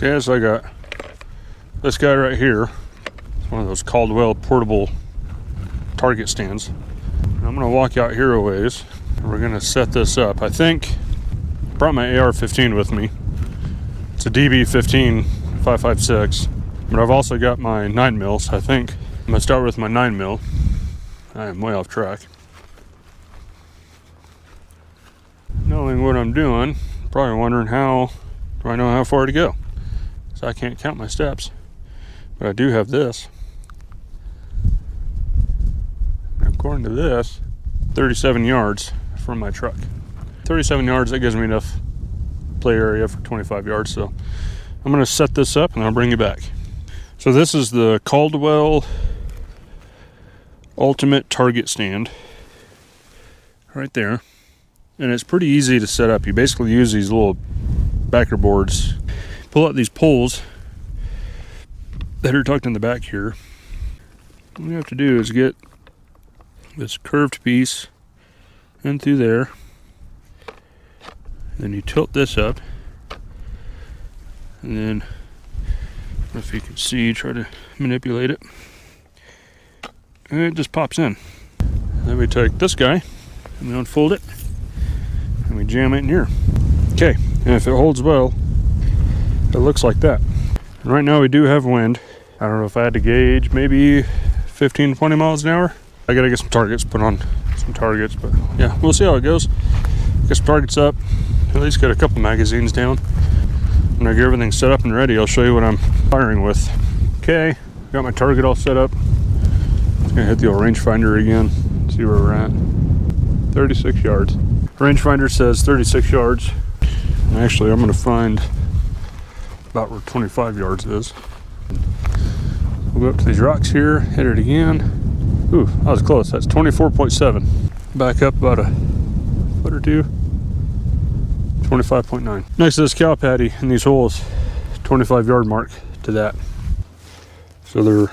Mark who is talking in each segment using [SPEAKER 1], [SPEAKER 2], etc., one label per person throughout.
[SPEAKER 1] Okay, so I got this guy right here. It's one of those Caldwell portable target stands. And I'm gonna walk out here a ways, and we're gonna set this up. I think I brought my AR-15 with me. It's a DB15 5.56, but I've also got my 9mm. So I think I'm gonna start with my 9mm. I am way off track. Knowing what I'm doing, probably wondering how do I know how far to go? So I can't count my steps, but I do have this. According to this, 37 yards from my truck. 37 yards, that gives me enough play area for 25 yards. So I'm gonna set this up and I'll bring you back. So this is the Caldwell Ultimate Target Stand right there. And it's pretty easy to set up. You basically use these little backer boards, pull out these poles that are tucked in the back here. All you have to do is get this curved piece in through there. Then you tilt this up. And then, I don't know if you can see, try to manipulate it. And it just pops in. Then we take this guy and we unfold it. And we jam it in here. Okay, and if it holds well, it looks like that. And right now we do have wind. I don't know if I had to gauge, maybe 15, 20 miles an hour. I gotta get some targets, put on some targets, but yeah, we'll see how it goes. Get some targets up, at least get a couple magazines down. When I get everything set up and ready, I'll show you what I'm firing with. Okay, got my target all set up. I'm gonna hit the old rangefinder again, see where we're at. 36 yards. Rangefinder says 36 yards. And actually, I'm gonna find about where 25 yards is. We'll go up to these rocks here, hit it again. Ooh, that was close. That's 24.7. Back up about a foot or two. 25.9. Next to this cow patty in these holes, 25 yard mark to that. So they're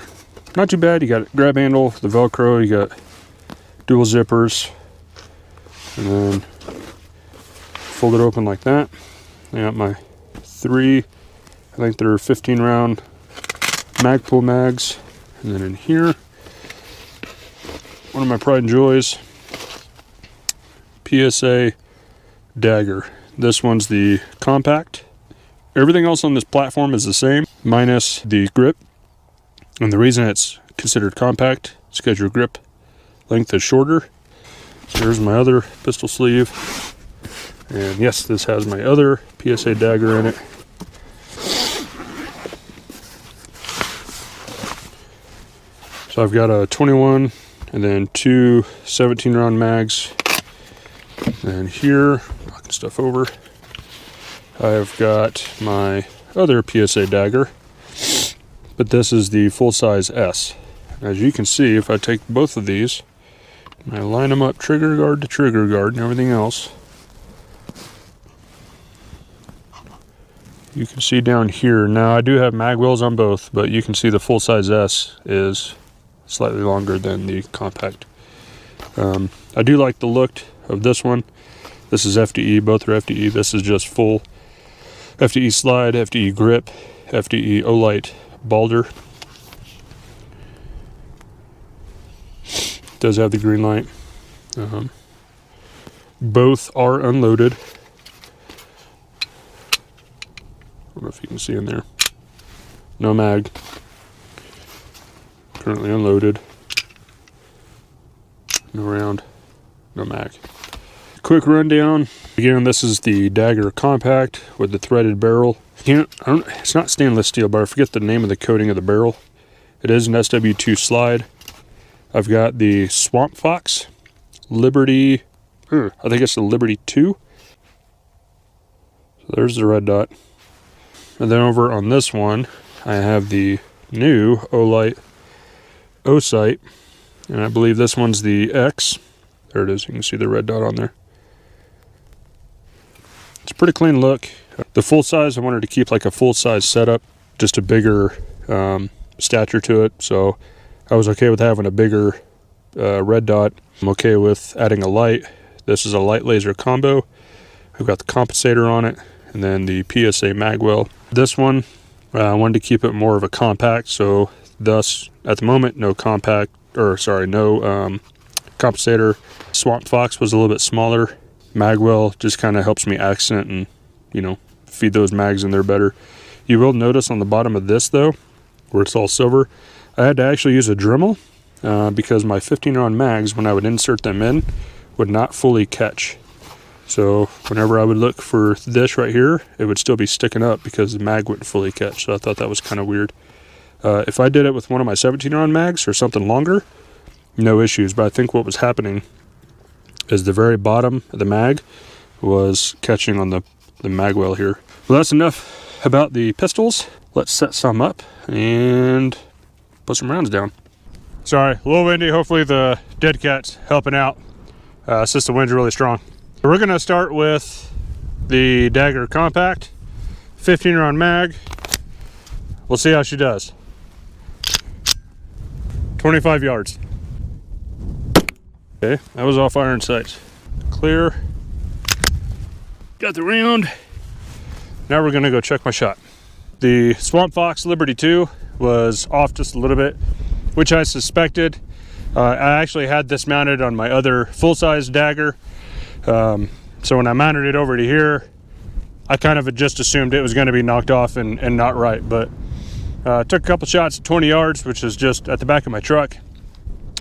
[SPEAKER 1] not too bad. You got grab handle, the Velcro, you got dual zippers, and then fold it open like that. I got my 3, I think they're 15 round Magpul mags. And then in here, one of my pride and joys, PSA Dagger. This one's the compact. Everything else on this platform is the same, minus the grip. And the reason it's considered compact is because your grip length is shorter. So here's my other pistol sleeve. And yes, this has my other PSA Dagger in it. So I've got a 21 and then 2 17 round mags. And here, knocking stuff over, I've got my other PSA Dagger, but this is the full size S. As you can see, if I take both of these and I line them up trigger guard to trigger guard and everything else, you can see down here. Now I do have mag wells on both, but you can see the full size S is slightly longer than the compact. I do like the look of this one. This is FDE, both are FDE. This is just full FDE slide, FDE grip, FDE Olight balder. Does have the green light. Both are unloaded. I don't know if you can see in there. No mag. Currently unloaded. No round. No mag. Quick rundown. Again, this is the Dagger Compact with the threaded barrel. It's not stainless steel, but I forget the name of the coating of the barrel. It is an SW2 slide. I've got the Swamp Fox Liberty. I think it's the Liberty 2. So there's the red dot. And then over on this one, I have the new Olight O-Sight. And I believe this one's the X. There it is. You can see the red dot on there. It's a pretty clean look. The full size, I wanted to keep like a full size setup, just a bigger stature to it. So I was okay with having a bigger red dot. I'm okay with adding a light. This is a light laser combo. I've got the compensator on it, and then the PSA magwell. This one I wanted to keep it more of a compact, so thus at the moment no compact, or sorry, no compensator. Swamp Fox was a little bit smaller. Magwell just kind of helps me accent and, you know, feed those mags in there better. You will notice on the bottom of this though, where it's all silver, I had to actually use a Dremel because my 15-round mags, when I would insert them in, would not fully catch. So whenever I would look for this right here, it would still be sticking up because the mag wouldn't fully catch. So I thought that was kind of weird. If I did it with one of my 17-round mags or something longer, no issues. But I think what was happening is the very bottom of the mag was catching on the magwell here. Well, that's enough about the pistols. Let's set some up and put some rounds down. Sorry, a little windy. Hopefully the dead cat's helping out since the wind's really strong. So we're gonna start with the Dagger Compact, 15-round mag. We'll see how she does. 25 yards. Okay, that was off iron sights. Clear. Got the round. Now we're gonna go check my shot. The Swamp Fox Liberty 2 was off just a little bit, which I suspected. I actually had this mounted on my other full-size Dagger. So when I mounted it over to here, I kind of just assumed it was going to be knocked off and not right. But took a couple shots at 20 yards, which is just at the back of my truck,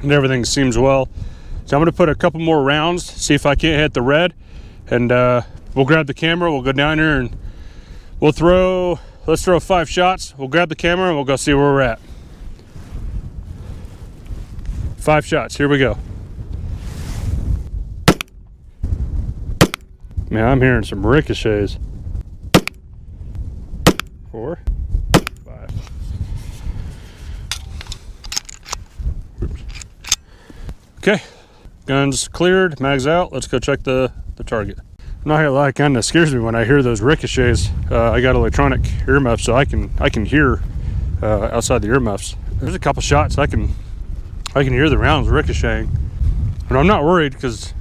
[SPEAKER 1] and everything seems well. So I'm going to put a couple more rounds, see if I can't hit the red, and we'll grab the camera. We'll go down here and let's throw 5 shots. We'll grab the camera and we'll go see where we're at. 5 shots. Here we go. Man, I'm hearing some ricochets. 4, 5. Oops. Okay, guns cleared, mags out. Let's go check the target. I'm not gonna lie, it kind of scares me when I hear those ricochets. I got electronic earmuffs, so I can hear outside the earmuffs. There's a couple shots I can hear the rounds ricocheting, and I'm not worried because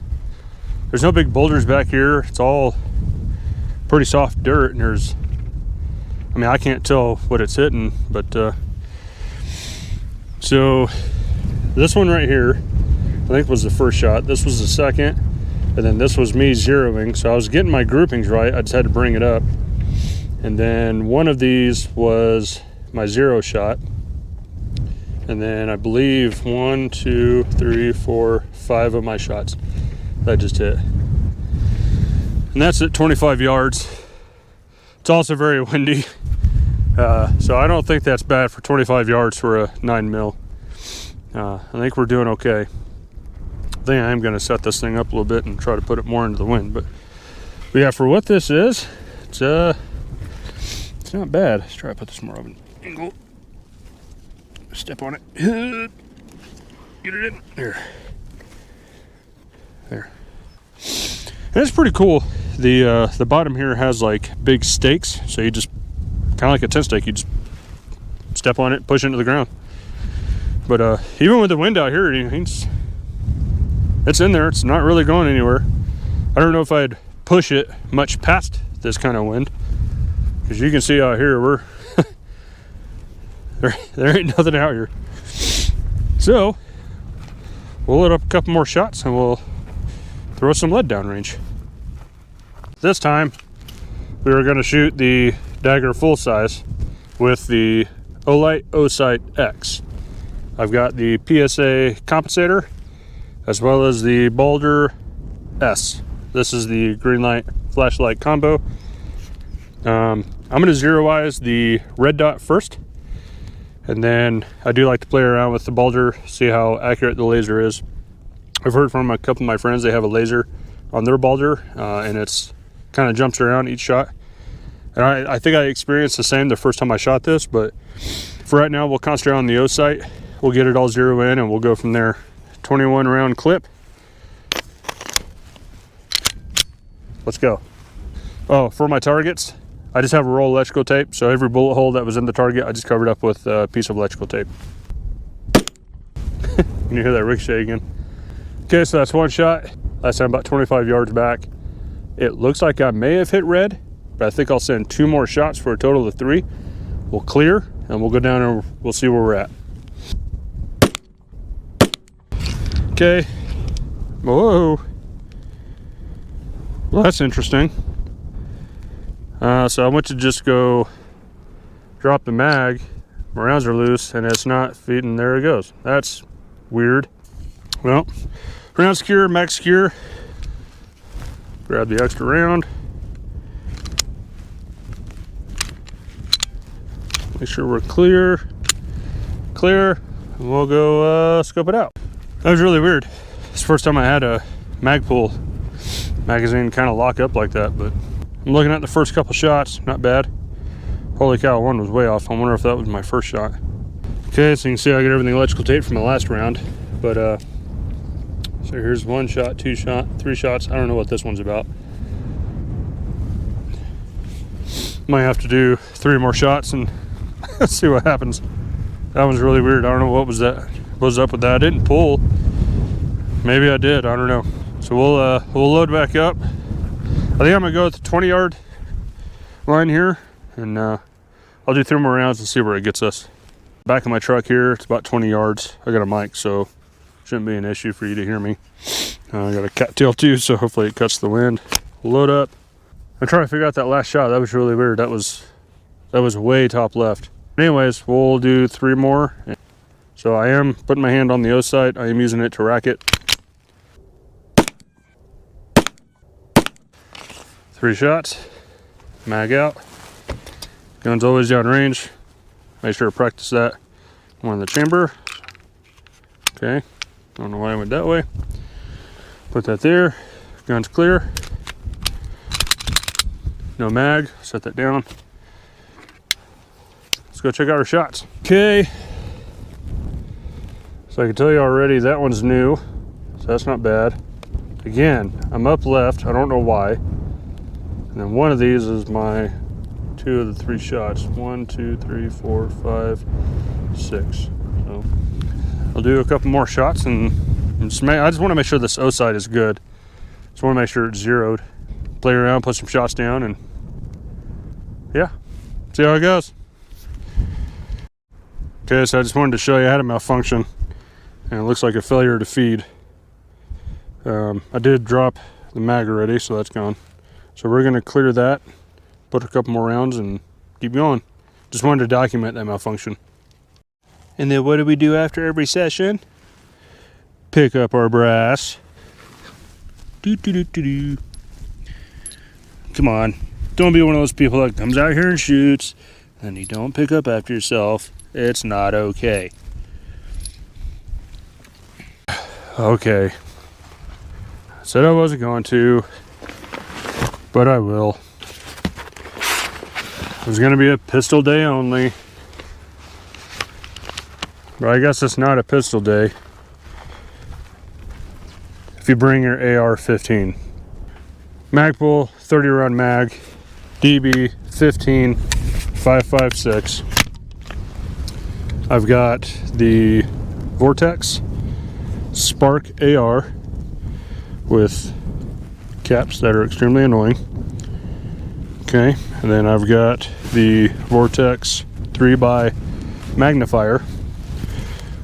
[SPEAKER 1] there's no big boulders back here. It's all pretty soft dirt, and I mean, I can't tell what it's hitting, but so this one right here, I think was the first shot. This was the second, and then this was me zeroing. So I was getting my groupings right. I just had to bring it up. And then one of these was my 0 shot. And then I believe 1, 2, 3, 4, 5 of my shots that just hit. And that's at 25 yards. It's also very windy. So I don't think that's bad for 25 yards for a 9mm. I think we're doing okay. I think I am going to set this thing up a little bit and try to put it more into the wind. But yeah, for what this is, it's not bad. Let's try to put this more of an angle. Step on it. Get it in. There. And it's pretty cool. The bottom here has like big stakes, so you just kind of like a tent stake. You just step on it, push it into the ground. But even with the wind out here, it's in there. It's not really going anywhere. I don't know if I'd push it much past this kind of wind, because you can see out here we're there ain't nothing out here. So we'll load up a couple more shots and we'll throw some lead downrange. This time we were going to shoot the Dagger full size with the Olight O-Sight X. I've got the PSA compensator as well as the Boulder S. This is the green light flashlight combo. I'm going to zeroize the red dot first, and then I do like to play around with the Boulder, see how accurate the laser is. I've heard from a couple of my friends they have a laser on their Boulder, and it's kind of jumps around each shot. And I think I experienced the same the first time I shot this, but for right now we'll concentrate on the O-Sight. We'll get it all zero in and we'll go from there. 21 round clip. Let's go. Oh, for my targets, I just have a roll of electrical tape, so every bullet hole that was in the target I just covered up with a piece of electrical tape. You can hear that ricochet again. Okay, so that's one shot. Last time about 25 yards back. It looks like I may have hit red, but I think I'll send 2 more shots for a total of 3. we'll clear and we'll go down and we'll see where we're at. Okay. Whoa. Well, that's interesting. So I went to just go drop the mag. My rounds are loose and it's not feeding. There it goes. That's weird. Well, round secure, mag secure. Grab the extra round. Make sure we're clear, and we'll go scope it out. That was really weird. It's the first time I had a Magpul magazine kind of lock up like that, but I'm looking at the first couple shots, not bad. Holy cow, one was way off. I wonder if that was my first shot. Okay, so you can see I got everything electrical tape from the last round, but so here's one shot, two shot, three shots. I don't know what this one's about. Might have to do 3 more shots and see what happens. That was really weird. I don't know what was that. What was up with that? I didn't pull. Maybe I did. I don't know. So we'll load back up. I think I'm gonna go with the 20-yard line here, and I'll do 3 more rounds and see where it gets us. Back of my truck here, it's about 20 yards. I got a mic, so shouldn't be an issue for you to hear me. I got a cattail too, so hopefully it cuts the wind. Load up. I'm trying to figure out that last shot. That was really weird. That was way top left. Anyways, we'll do 3 more. So I am putting my hand on the O sight. I am using it to rack it. 3 shots. Mag out. Gun's always down range. Make sure to practice that. One in the chamber. Okay. Don't know why I went that way. Put that there. Gun's clear. No mag. Set that down. Let's go check out our shots. Okay. So I can tell you already that one's new. So that's not bad. Again, I'm up left. I don't know why. And then one of these is my 2 of the 3 shots. 1, 2, 3, 4, 5, 6. So I'll do a couple more shots and I just want to make sure this O sight is good. Just want to make sure it's zeroed. Play around, put some shots down, and yeah, see how it goes. Okay, so I just wanted to show you I had a malfunction and it looks like a failure to feed. I did drop the mag already, so that's gone. So we're gonna clear that, put a couple more rounds and keep going. Just wanted to document that malfunction. And then what do we do after every session? Pick up our brass. Come on, don't be one of those people that comes out here and shoots and you don't pick up after yourself. It's not okay. Okay. Said I wasn't going to, but I will. It was gonna be a pistol day only. But I guess it's not a pistol day if you bring your AR-15. Magpul 30 round mag, DB15 5.56. I've got the Vortex SARC AR with caps that are extremely annoying. Okay, and then I've got the Vortex 3x magnifier,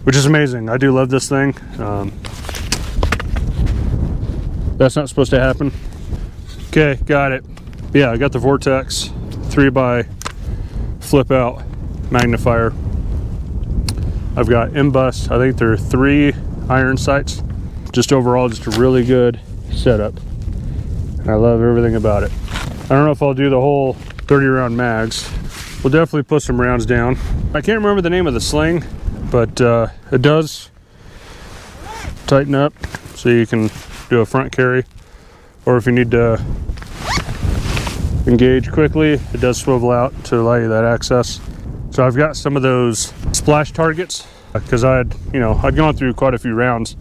[SPEAKER 1] which is amazing. I do love this thing. That's not supposed to happen. Okay, got it. Yeah, I got the Vortex 3x flip out magnifier. I've got M-Bus. I think there are 3 iron sights. Just overall, just a really good setup. And I love everything about it. I don't know if I'll do the whole 30 round mags. We'll definitely put some rounds down. I can't remember the name of the sling, but it does tighten up so you can do a front carry, or if you need to engage quickly, it does swivel out to allow you that access. So I've got some of those splash targets because I'd gone through quite a few rounds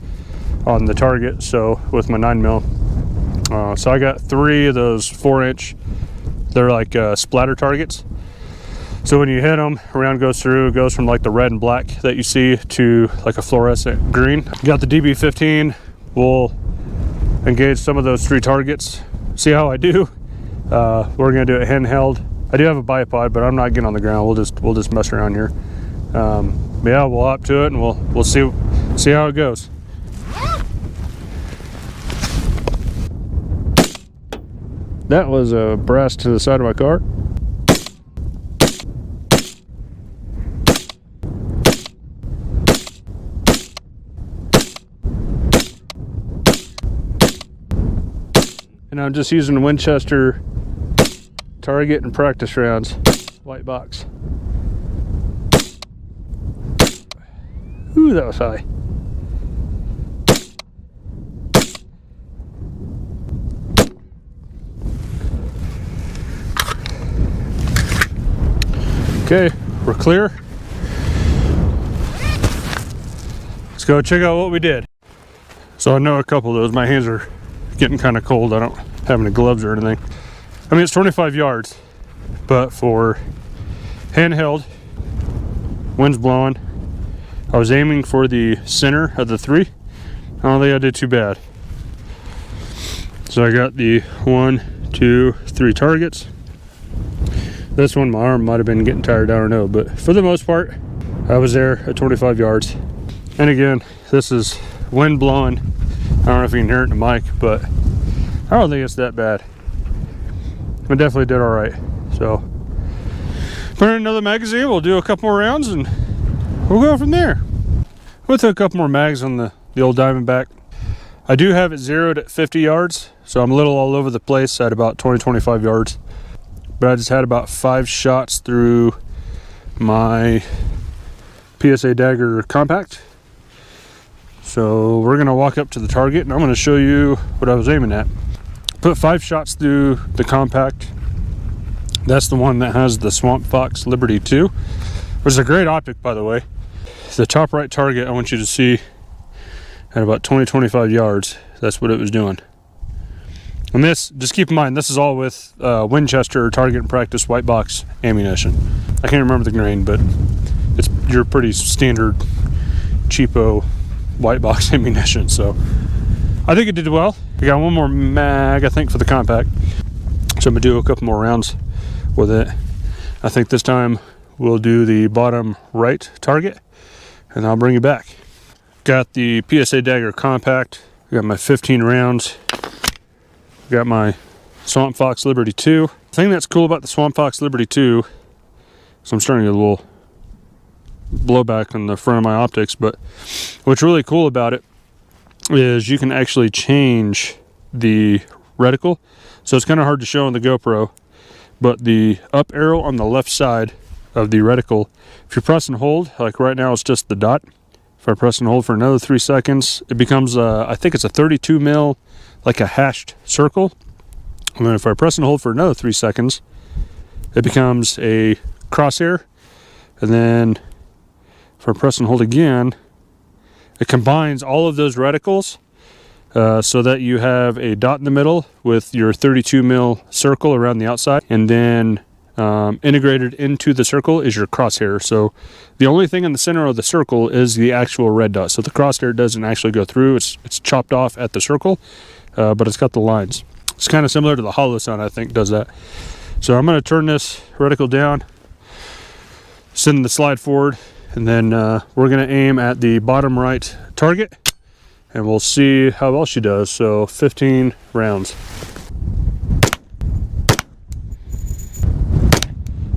[SPEAKER 1] on the target, so with my 9mm. So I got 3 of those 4-inch. They're like splatter targets. So when you hit them, a round goes through. It goes from like the red and black that you see to like a fluorescent green. Got the DB15. We'll engage some of those 3 targets. See how I do. We're gonna do it handheld. I do have a bipod, but I'm not getting on the ground. We'll just mess around here. Yeah, we'll hop to it and we'll see how it goes. That was a brass to the side of my car. And I'm just using the Winchester target and practice rounds, white box. Ooh, that was high. Okay, we're clear. Let's go check out what we did. So I know a couple of those. My hands are getting kind of cold. I don't have any gloves or anything. I mean, it's 25 yards, but for handheld, wind's blowing. I was aiming for the center of the 3. I don't think I did too bad. So I got the 1, 2, 3 targets. This one, my arm might have been getting tired, I don't know, but for the most part, I was there at 25 yards. And again, this is wind blowing. I don't know if you can hear it in the mic, but I don't think it's that bad. I definitely did all right. So, put in another magazine, we'll do a couple more rounds and we'll go from there. We'll throw a couple more mags on the old Diamondback. I do have it zeroed at 50 yards, so I'm a little all over the place at about 20-25 yards. But I just had about 5 shots through my PSA Dagger compact. So we're gonna walk up to the target and I'm gonna show you what I was aiming at. Put 5 shots through the compact. That's the one that has the Swamp Fox Liberty 2, which is a great optic, by the way. The top right target, I want you to see at about 20-25 yards. That's what it was doing. And this, just keep in mind, this is all with Winchester target and practice white box ammunition. I can't remember the grain, but it's your pretty standard cheapo white box ammunition. So I think it did well. I got one more mag, I think, for the compact. So I'm gonna do a couple more rounds with it. I think this time we'll do the bottom right target and I'll bring you back. Got the PSA Dagger compact. Got my 15 rounds. Got my Swamp Fox Liberty 2. The thing that's cool about the Swamp Fox Liberty 2, so I'm starting to get a little blowback on the front of my optics, but what's really cool about it is you can actually change the reticle. So it's kind of hard to show on the GoPro, but the up arrow on the left side of the reticle, if you press and hold, like right now it's just the dot. If I press and hold for another 3 seconds, it becomes I think it's a 32 mil, like a hashed circle. And then if I press and hold for another 3 seconds, it becomes a crosshair. And then if I press and hold again, it combines all of those reticles so that you have a dot in the middle with your 32 mil circle around the outside, and then integrated into the circle is your crosshair. So the only thing in the center of the circle is the actual red dot. So the crosshair doesn't actually go through. It's chopped off at the circle, but it's got the lines. It's kind of similar to the hollow sound, I think, does that. So I'm going to turn this reticle down, send the slide forward, and then we're going to aim at the bottom right target, and we'll see how well she does. So 15 rounds.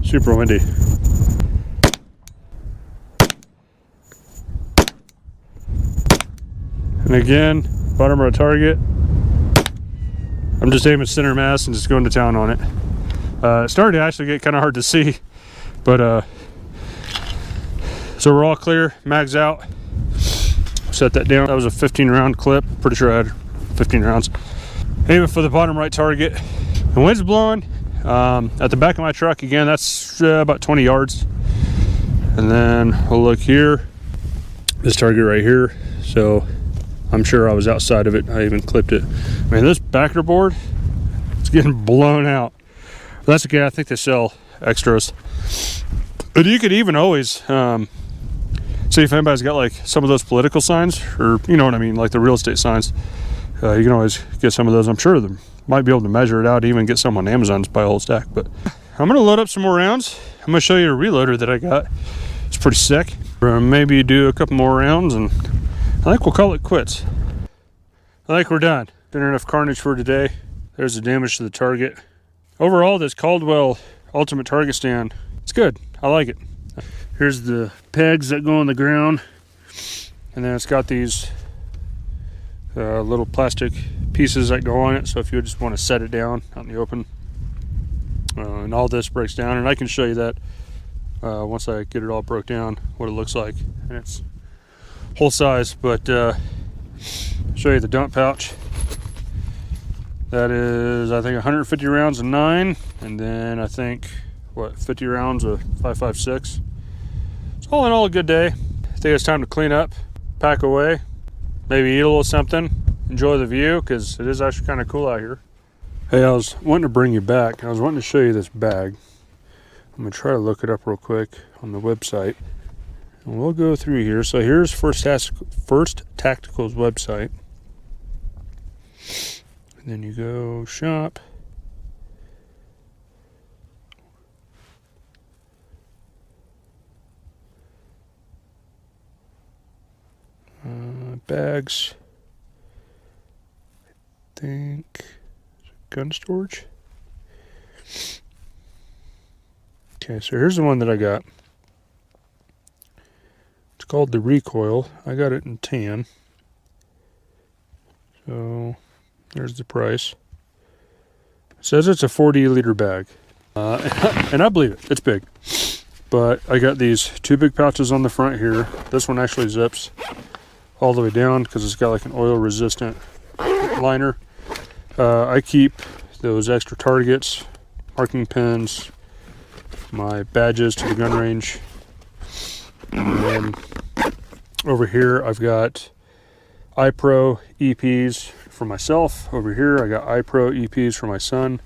[SPEAKER 1] Super windy. And again, bottom right target. I'm just aiming center mass and just going to town on it. It started to actually get kind of hard to see, but so we're all clear, mags out. Set that down. That was a 15 round clip. Pretty sure I had 15 rounds. Aiming for the bottom right target. The wind's blowing. At the back of my truck, again, that's about 20 yards. And then we'll look here, this target right here. So I'm sure I was outside of it. I even clipped it. I mean, this backer board, it's getting blown out. But that's okay. I think they sell extras. But you could even always see if anybody's got like some of those political signs, or you know what I mean, like the real estate signs. You can always get some of those. I'm sure they might be able to measure it out, even get some on Amazon, just buy a whole stack. But I'm gonna load up some more rounds. I'm gonna show you a reloader that I got. It's pretty sick. Maybe do a couple more rounds, and I think we'll call it quits. I think we're done. Been enough carnage for today. There's the damage to the target. Overall, this Caldwell Ultimate Target Stand, it's good. I like it. Here's the pegs that go on the ground, and then it's got these little plastic pieces that go on it, so if you just want to set it down out in the open, and all this breaks down, and I can show you that once I get it all broke down, what it looks like, and it's whole size. But show you the dump pouch. That is, I think, 150 rounds of 9, and then I think, what, 50 rounds of 5.56. It's all in all a good day. I think it's time to clean up, pack away, maybe eat a little something, enjoy the view, because it is actually kind of cool out here. Hey, I was wanting to bring you back. I was wanting to show you this bag. I'm going to try to look it up real quick on the website. And we'll go through here. So here's First Tactical's website. And then you go shop. Bags. I think gun storage. Okay, so here's the one that I got. It's called the Recoil. I got it in tan. So there's the price. It says it's a 40-liter bag. And I believe it. It's big. But I got these two big pouches on the front here. This one actually zips all the way down because it's got like an oil resistant liner. I keep those extra targets, marking pins, my badges to the gun range, and then over here I've got iPro EPs for myself. Over here I got iPro EPs for my son.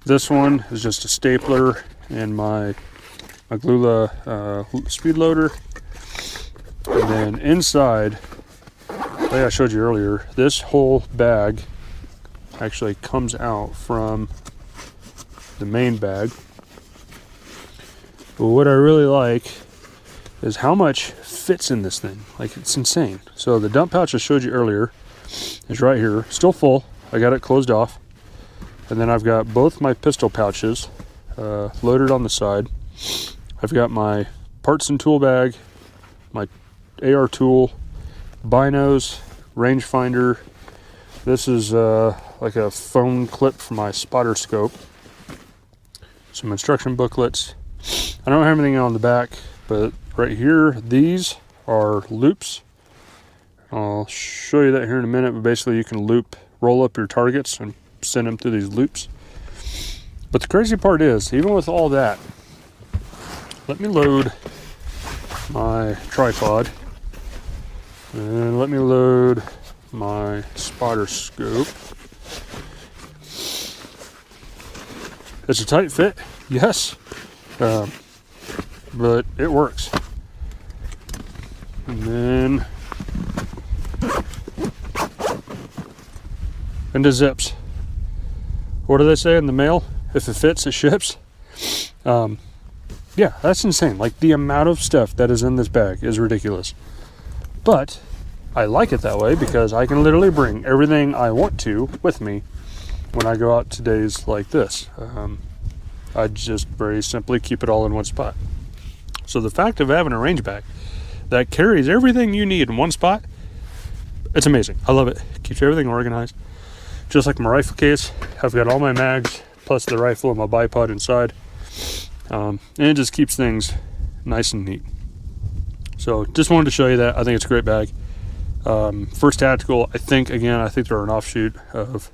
[SPEAKER 1] This one is just a stapler and my Glula speed loader. And then inside, like I showed you earlier, this whole bag actually comes out from the main bag. But what I really like is how much fits in this thing. Like, it's insane. So the dump pouch I showed you earlier is right here, still full. I got it closed off. And then I've got both my pistol pouches loaded on the side. I've got my parts and tool bag, my AR tool, binos, rangefinder. This is like a phone clip for my spotter scope. Some instruction booklets. I don't have anything on the back, but right here, these are loops. I'll show you that here in a minute, but basically you can roll up your targets and send them through these loops. But the crazy part is, even with all that, let me load my tripod and let me load my spotter scope. It's a tight fit, yes, but it works. And then into zips. What do they say in the mail? If it fits, it ships. Yeah, that's insane. Like, the amount of stuff that is in this bag is ridiculous. But I like it that way because I can literally bring everything I want to with me when I go out to days like this. I just very simply keep it all in one spot. So the fact of having a range bag that carries everything you need in one spot, it's amazing. I love it. Keeps everything organized. Just like my rifle case, I've got all my mags plus the rifle and my bipod inside. And it just keeps things nice and neat. So just wanted to show you that. I think it's a great bag. First Tactical, I think they're an offshoot of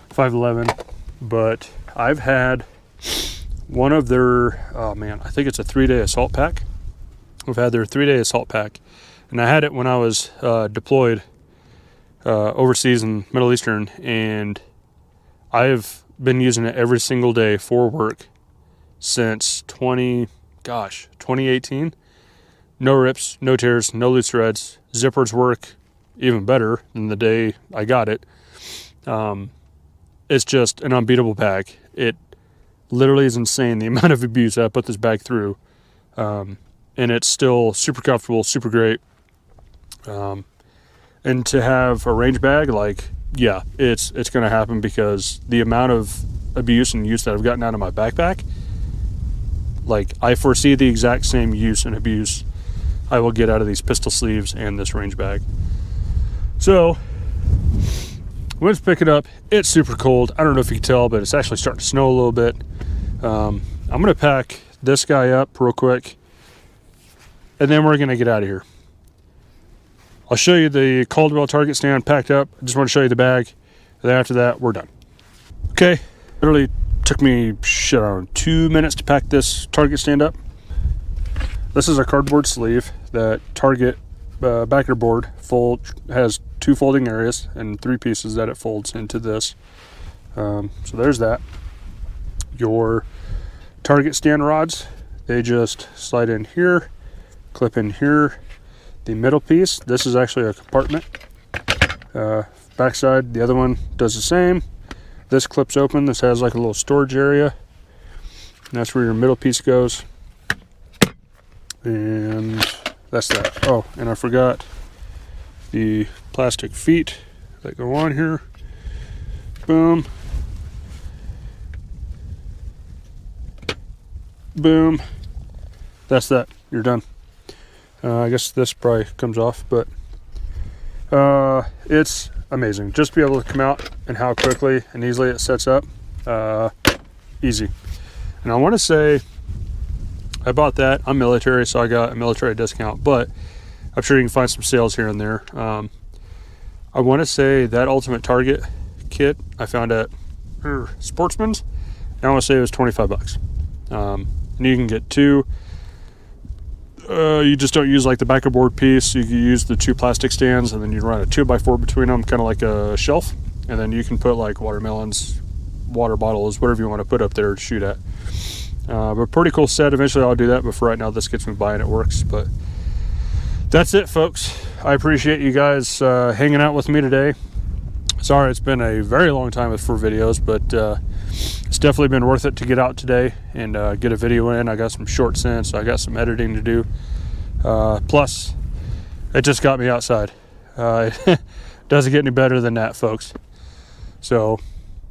[SPEAKER 1] 511, but I've had one of their, I think it's a 3-day assault pack. We've had their 3-day assault pack, and I had it when I was deployed overseas in Middle Eastern, and I've been using it every single day for work since 2018. No rips, no tears, no loose threads. Zippers work even better than the day I got it. It's just an unbeatable bag. literally is insane, the amount of abuse I put this bag through. And it's still super comfortable, super great. And to have a range bag, like, yeah, it's going to happen, because the amount of abuse and use that I've gotten out of my backpack, like, I foresee the exact same use and abuse I will get out of these pistol sleeves and this range bag. So let's pick it up. It's super cold. I don't know if you can tell, but it's actually starting to snow a little bit. I'm going to pack this guy up real quick, and then we're going to get out of here. I'll show you the Caldwell target stand packed up. I just want to show you the bag. And then after that, we're done. Okay, literally took me, shit, around 2 minutes to pack this target stand up. This is a cardboard sleeve that target backer board has 2 folding areas and 3 pieces that it folds into this. So there's that. Your target stand rods, they just slide in here, clip in here. The middle piece, this is actually a compartment. Backside, the other one does the same. This clips open. This has like a little storage area. And that's where your middle piece goes. And that's that. Oh, and I forgot the plastic feet that go on here. Boom. Boom. That's that. You're done. I guess this probably comes off, but it's amazing. Just to be able to come out and how quickly and easily it sets up. Easy. And I want to say I bought that. I'm military, so I got a military discount, but I'm sure you can find some sales here and there. I want to say that Ultimate Target kit I found at Sportsman's, and I want to say it was 25 bucks. And you can get 2. You just don't use like the backer board piece. You can use the 2 plastic stands, and then you run a 2x4 between them, kind of like a shelf, and then you can put like watermelons, water bottles, whatever you want to put up there to shoot at. But pretty cool set. Eventually I'll do that, but for right now this gets me by and it works. But that's it, folks. I appreciate you guys hanging out with me today. Sorry it's been a very long time for videos, but it's definitely been worth it to get out today and get a video in. I got some shorts in, so I got some editing to do. Plus, it just got me outside. It doesn't get any better than that, folks. So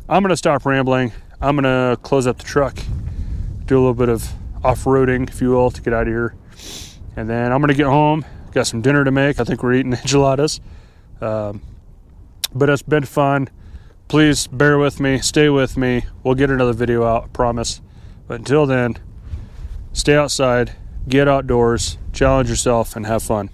[SPEAKER 1] I'm going to stop rambling. I'm going to close up the truck, do a little bit of off-roading, if you will, to get out of here. And then I'm going to get home. Got some dinner to make. I think we're eating enchiladas. But it's been fun. Please bear with me, stay with me. We'll get another video out, I promise. But until then, stay outside, get outdoors, challenge yourself, and have fun.